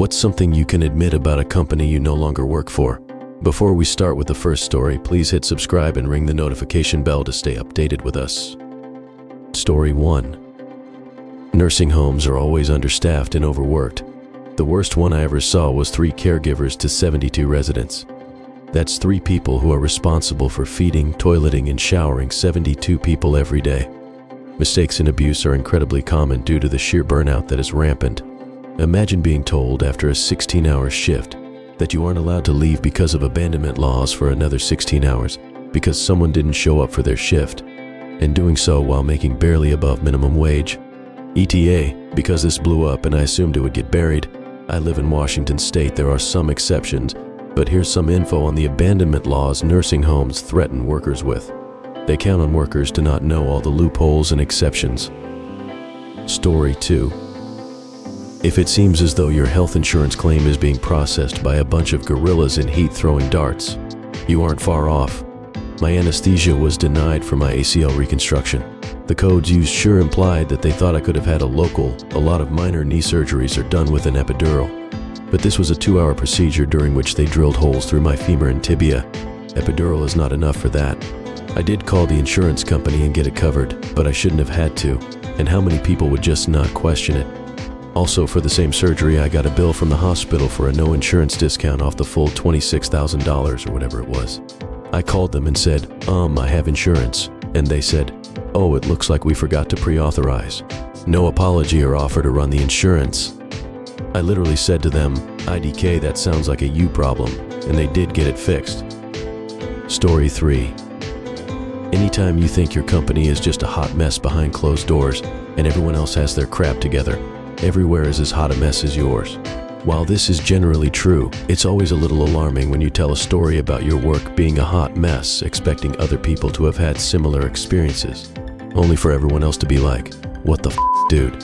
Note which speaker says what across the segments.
Speaker 1: What's something you can admit about a company you no longer work for? Before we start with the first story, please hit subscribe and ring the notification bell to stay updated with us. Story 1. Nursing homes are always understaffed and overworked. The worst one I ever saw was 3 caregivers to 72 residents. That's 3 people who are responsible for feeding, toileting, and showering 72 people every day. Mistakes and abuse are incredibly common due to the sheer burnout that is rampant. Imagine being told after a 16-hour shift that you aren't allowed to leave because of abandonment laws for another 16 hours because someone didn't show up for their shift, and doing so while making barely above minimum wage. ETA, because this blew up and I assumed it would get buried. I live in Washington State. There are some exceptions, but here's some info on the abandonment laws nursing homes threaten workers with. They count on workers to not know all the loopholes and exceptions. Story 2. If it seems as though your health insurance claim is being processed by a bunch of gorillas in heat throwing darts, you aren't far off. My anesthesia was denied for my ACL reconstruction. The codes used sure implied that they thought I could have had a lot of minor knee surgeries are done with an epidural. But this was a 2-hour procedure during which they drilled holes through my femur and tibia. Epidural is not enough for that. I did call the insurance company and get it covered, but I shouldn't have had to, and how many people would just not question it? Also, for the same surgery, I got a bill from the hospital for a no insurance discount off the full $26,000 or whatever it was. I called them and said, I have insurance, and they said, oh, it looks like we forgot to pre-authorize. No apology or offer to run the insurance. I literally said to them, IDK, that sounds like a you problem, and they did get it fixed. Story 3. Anytime you think your company is just a hot mess behind closed doors and everyone else has their crap together, everywhere is as hot a mess as yours. While this is generally true, it's always a little alarming when you tell a story about your work being a hot mess, expecting other people to have had similar experiences, only for everyone else to be like, what the dude?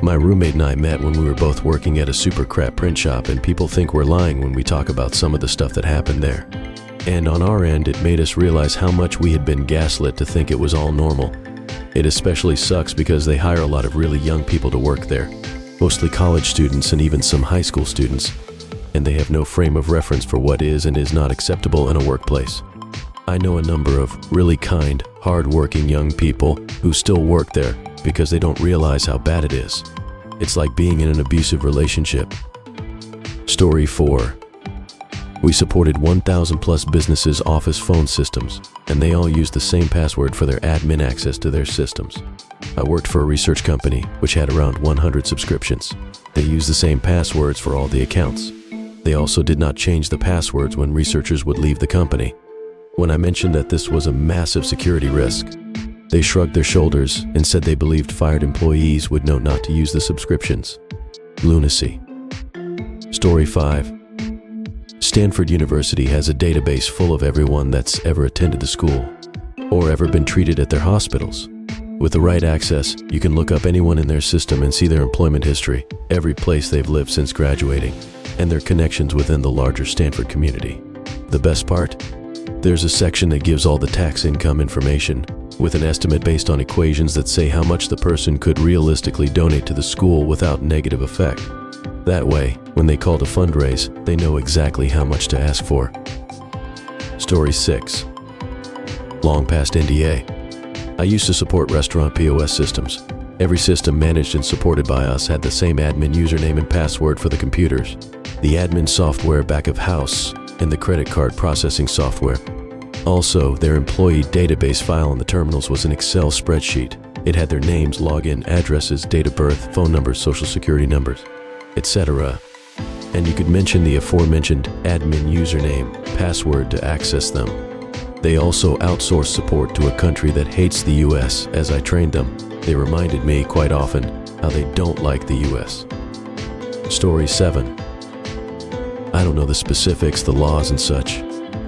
Speaker 1: My roommate and I met when we were both working at a super crap print shop, and people think we're lying when we talk about some of the stuff that happened there. And on our end, it made us realize how much we had been gaslit to think it was all normal. It especially sucks because they hire a lot of really young people to work there, mostly college students and even some high school students, and they have no frame of reference for what is and is not acceptable in a workplace. I know a number of really kind, hard-working young people who still work there because they don't realize how bad it is. It's like being in an abusive relationship. Story 4. We supported 1,000 plus businesses' office phone systems, and they all used the same password for their admin access to their systems. I worked for a research company which had around 100 subscriptions. They used the same passwords for all the accounts. They also did not change the passwords when researchers would leave the company. When I mentioned that this was a massive security risk, they shrugged their shoulders and said they believed fired employees would know not to use the subscriptions. Lunacy. Story 5. Stanford University has a database full of everyone that's ever attended the school or ever been treated at their hospitals. With the right access, you can look up anyone in their system and see their employment history, every place they've lived since graduating, and their connections within the larger Stanford community. The best part? There's a section that gives all the tax income information, with an estimate based on equations that say how much the person could realistically donate to the school without negative effect. That way, when they call to fundraise, they know exactly how much to ask for. Story 6. Long past NDA. I used to support restaurant POS systems. Every system managed and supported by us had the same admin username and password for the computers, the admin software back of house, and the credit card processing software. Also, their employee database file on the terminals was an Excel spreadsheet. It had their names, login, addresses, date of birth, phone numbers, social security numbers, etc. And you could mention the aforementioned admin username, password to access them. They also outsourced support to a country that hates the US. As I trained them, they reminded me quite often how they don't like the US. Story 7. I don't know the specifics, the laws and such,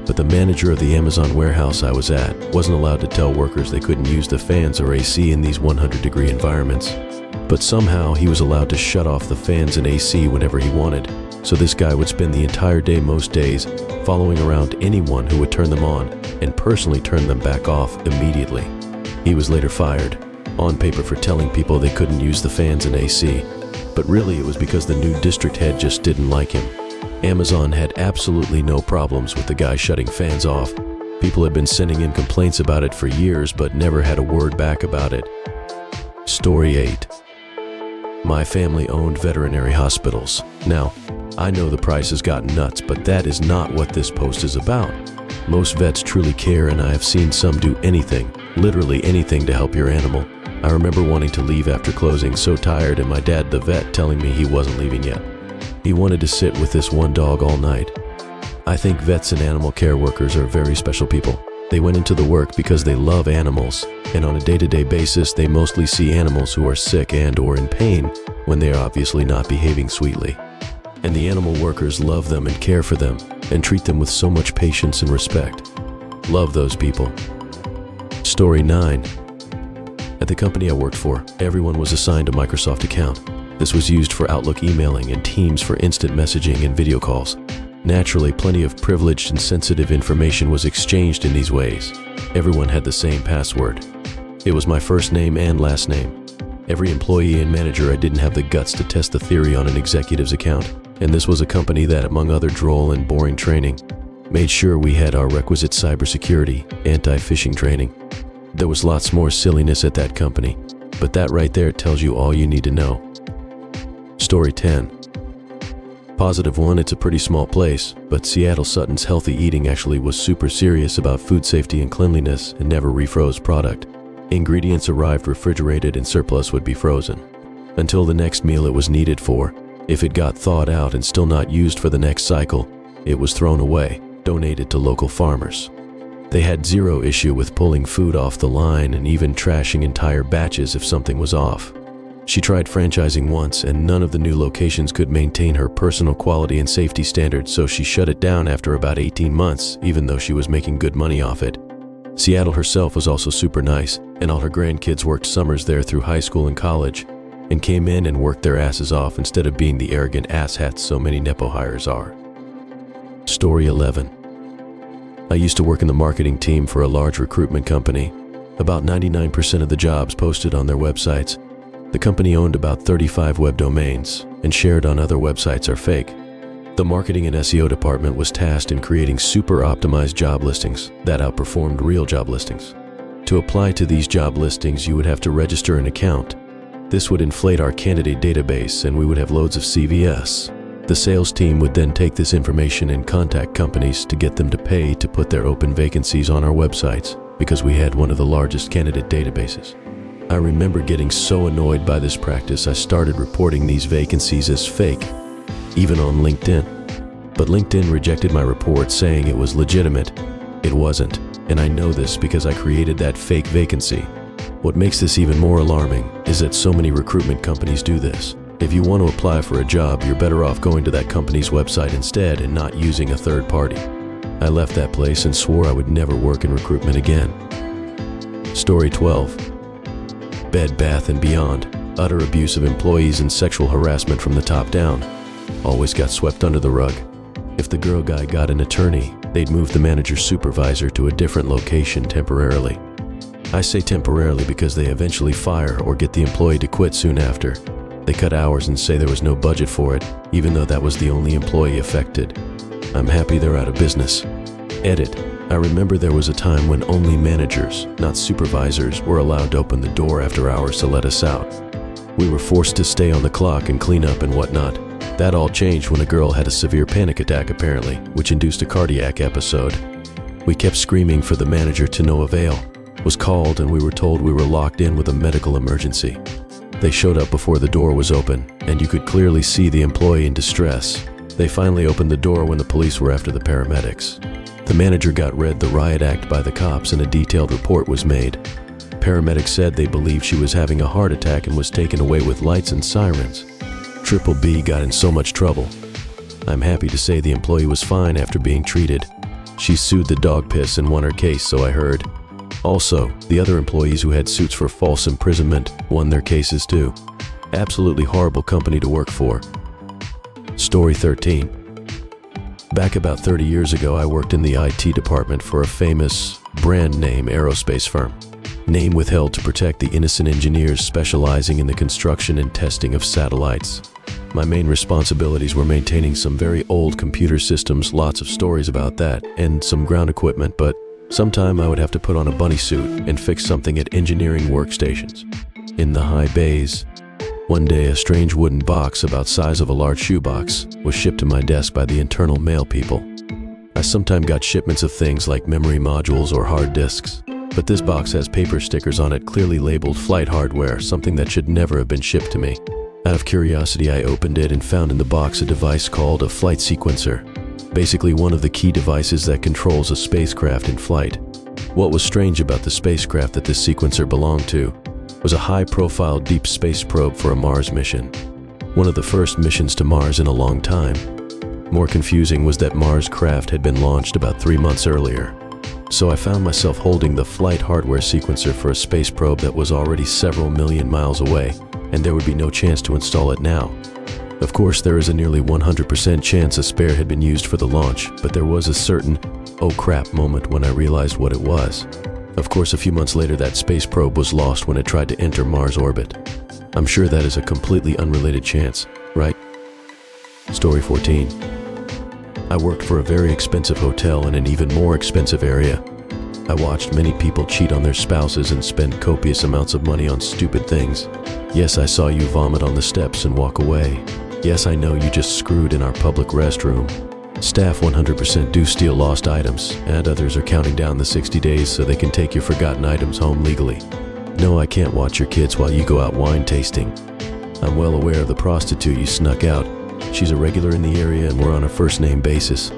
Speaker 1: but the manager of the Amazon warehouse I was at wasn't allowed to tell workers they couldn't use the fans or AC in these 100-degree environments. But somehow he was allowed to shut off the fans and AC whenever he wanted, so this guy would spend the entire day most days following around anyone who would turn them on and personally turn them back off immediately. He was later fired, on paper for telling people they couldn't use the fans and AC, But really, it was because the new district head just didn't like him. Amazon had absolutely no problems with the guy shutting fans off. People had been sending in complaints about it for years, but never had a word back about it. Story 8. My family owned veterinary hospitals. Now, I know the price has gotten nuts, but that is not what this post is about. Most vets truly care, and I have seen some do anything, literally anything, to help your animal. I remember wanting to leave after closing, so tired, and my dad, the vet, telling me he wasn't leaving yet. He wanted to sit with this one dog all night. I think vets and animal care workers are very special people. They went into the work because they love animals, and on a day-to-day basis, they mostly see animals who are sick and/or in pain when they are obviously not behaving sweetly. And the animal workers love them and care for them and treat them with so much patience and respect. Love those people. Story 9. At the company I worked for, everyone was assigned a Microsoft account. This was used for Outlook emailing and Teams for instant messaging and video calls. Naturally, plenty of privileged and sensitive information was exchanged in these ways. Everyone had the same password. It was my first name and last name. Every employee and manager, I didn't have the guts to test the theory on an executive's account, and this was a company that, among other droll and boring training, made sure we had our requisite cybersecurity, anti-phishing training. There was lots more silliness at that company, but that right there tells you all you need to know. Story 10. Positive one, it's a pretty small place, but Seattle Sutton's Healthy Eating actually was super serious about food safety and cleanliness and never refroze product. Ingredients arrived refrigerated and surplus would be frozen. Until the next meal it was needed for. If it got thawed out and still not used for the next cycle, it was thrown away, donated to local farmers. They had zero issue with pulling food off the line and even trashing entire batches if something was off. She tried franchising once, and none of the new locations could maintain her personal quality and safety standards, so she shut it down after about 18 months, even though she was making good money off it. Seattle herself was also super nice, and all her grandkids worked summers there through high school and college, and came in and worked their asses off instead of being the arrogant asshats so many Nepo hires are. Story 11. I used to work in the marketing team for a large recruitment company. About 99% of the jobs posted on their websites. The company owned about 35 web domains, and shared on other websites are fake. The marketing and SEO department was tasked in creating super optimized job listings that outperformed real job listings. To apply to these job listings, you would have to register an account. This would inflate our candidate database, and we would have loads of CVS. The sales team would then take this information and contact companies to get them to pay to put their open vacancies on our websites, because we had one of the largest candidate databases. I remember getting so annoyed by this practice, I started reporting these vacancies as fake, even on LinkedIn. But LinkedIn rejected my report, saying it was legitimate. It wasn't, and I know this because I created that fake vacancy. What makes this even more alarming is that so many recruitment companies do this. If you want to apply for a job, you're better off going to that company's website instead and not using a third party. I left that place and swore I would never work in recruitment again. Story 12. Bed Bath & Beyond. Utter abuse of employees and sexual harassment from the top down. Always got swept under the rug. If the girl guy got an attorney, they'd move the manager's supervisor to a different location temporarily. I say temporarily because they eventually fire or get the employee to quit soon after. They cut hours and say there was no budget for it, even though that was the only employee affected. I'm happy they're out of business. Edit. I remember there was a time when only managers, not supervisors, were allowed to open the door after hours to let us out. We were forced to stay on the clock and clean up and whatnot. That all changed when a girl had a severe panic attack apparently, which induced a cardiac episode. We kept screaming for the manager to no avail. Was called and we were told we were locked in with a medical emergency. They showed up before the door was open, and you could clearly see the employee in distress. They finally opened the door when the police were after the paramedics. The manager got read the riot act by the cops and a detailed report was made. Paramedics said they believed she was having a heart attack and was taken away with lights and sirens. Triple B got in so much trouble. I'm happy to say the employee was fine after being treated. She sued the dog piss and won her case, so I heard. Also, the other employees who had suits for false imprisonment won their cases too. Absolutely horrible company to work for. Story 13. Back about 30 years ago, I worked in the IT department for a famous brand name aerospace firm. Name withheld to protect the innocent engineers specializing in the construction and testing of satellites. My main responsibilities were maintaining some very old computer systems, lots of stories about that, and some ground equipment, but sometime I would have to put on a bunny suit and fix something at engineering workstations. In the high bays, one day a strange wooden box about size of a large shoebox was shipped to my desk by the internal mail people. I sometimes got shipments of things like memory modules or hard disks, but this box has paper stickers on it clearly labeled flight hardware, something that should never have been shipped to me. Out of curiosity, I opened it and found in the box a device called a flight sequencer, basically one of the key devices that controls a spacecraft in flight. What was strange about the spacecraft that this sequencer belonged to was a high-profile deep space probe for a Mars mission, one of the first missions to Mars in a long time. More confusing was that Mars craft had been launched about 3 months earlier. So I found myself holding the flight hardware sequencer for a space probe that was already several million miles away, and there would be no chance to install it now. Of course, there is a nearly 100% chance a spare had been used for the launch, but there was a certain "oh crap" moment when I realized what it was. Of course, a few months later, that space probe was lost when it tried to enter Mars orbit. I'm sure that is a completely unrelated chance, right? Story 14. I worked for a very expensive hotel in an even more expensive area. I watched many people cheat on their spouses and spend copious amounts of money on stupid things. Yes, I saw you vomit on the steps and walk away. Yes, I know you just screwed in our public restroom. Staff 100% do steal lost items, and others are counting down the 60 days so they can take your forgotten items home legally. No, I can't watch your kids while you go out wine tasting. I'm well aware of the prostitute you snuck out. She's a regular in the area and we're on a first-name basis.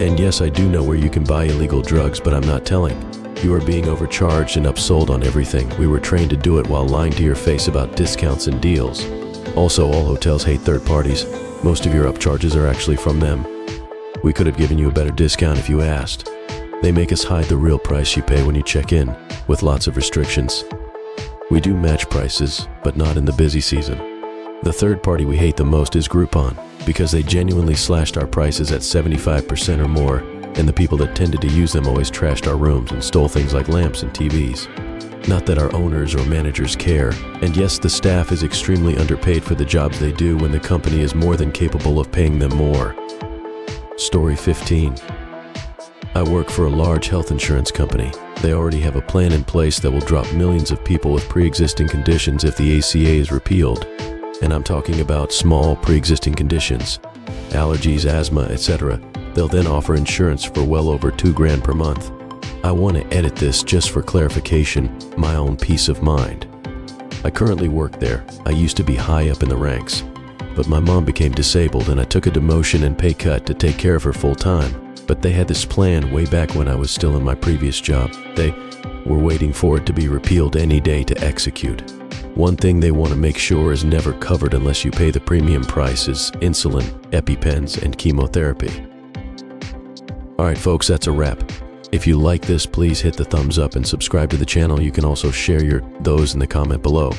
Speaker 1: And yes, I do know where you can buy illegal drugs, but I'm not telling. You are being overcharged and upsold on everything. We were trained to do it while lying to your face about discounts and deals. Also, all hotels hate third parties. Most of your upcharges are actually from them. We could have given you a better discount if you asked. They make us hide the real price you pay when you check in, with lots of restrictions. We do match prices, but not in the busy season. The third party we hate the most is Groupon, because they genuinely slashed our prices at 75% or more, and the people that tended to use them always trashed our rooms and stole things like lamps and TVs. Not that our owners or managers care, and yes, the staff is extremely underpaid for the jobs they do when the company is more than capable of paying them more. Story 15. I work for a large health insurance company. They already have a plan in place that will drop millions of people with pre-existing conditions if the ACA is repealed. And I'm talking about small pre-existing conditions, allergies, asthma, etc. They'll then offer insurance for well over $2,000 per month. I want to edit this just for clarification, my own peace of mind. I currently work there. I used to be high up in the ranks, but my mom became disabled and I took a demotion and pay cut to take care of her full time. But they had this plan way back when I was still in my previous job. They were waiting for it to be repealed any day to execute. One thing they want to make sure is never covered unless you pay the premium prices: insulin, EpiPens, and chemotherapy. Alright folks, that's a wrap. If you like this, please hit the thumbs up and subscribe to the channel. You can also share those in the comment below.